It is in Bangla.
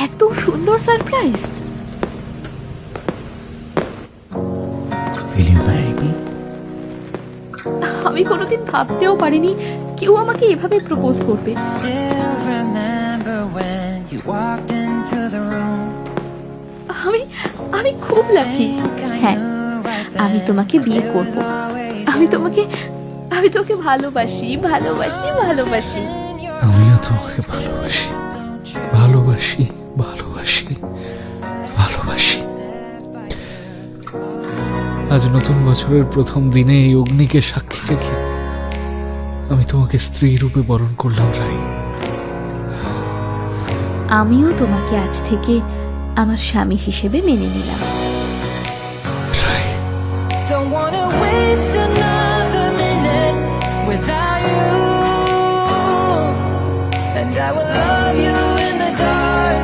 এত সুন্দর surprise. Will you marry me? আমি কোনোদিন ভাবতেও পারিনি কেউ আমাকে এভাবে প্রপোজ করবে। Still remember when you walked into the room. আমি খুব লাকি। হ্যাঁ, আমি তোমাকে বিয়ে করব। আমি তোমাকে ভালোবাসি ভালোবাসি ভালোবাসি। আমিও তোমাকে ভালোবাসি ভালোবাসি ভালোবাসি ভালোবাসি। আজ নতুন বছরের প্রথম দিনে এই অগ্নিকে সাক্ষী রেখে আমি তোমাকে স্ত্রী রূপে বরণ করলাম রাই। আমিও তোমাকে আজ থেকে আমার স্বামী হিসেবে মেনে নিলাম। রাই, Don't wanna waste another minute without you, and I will love you in the dark.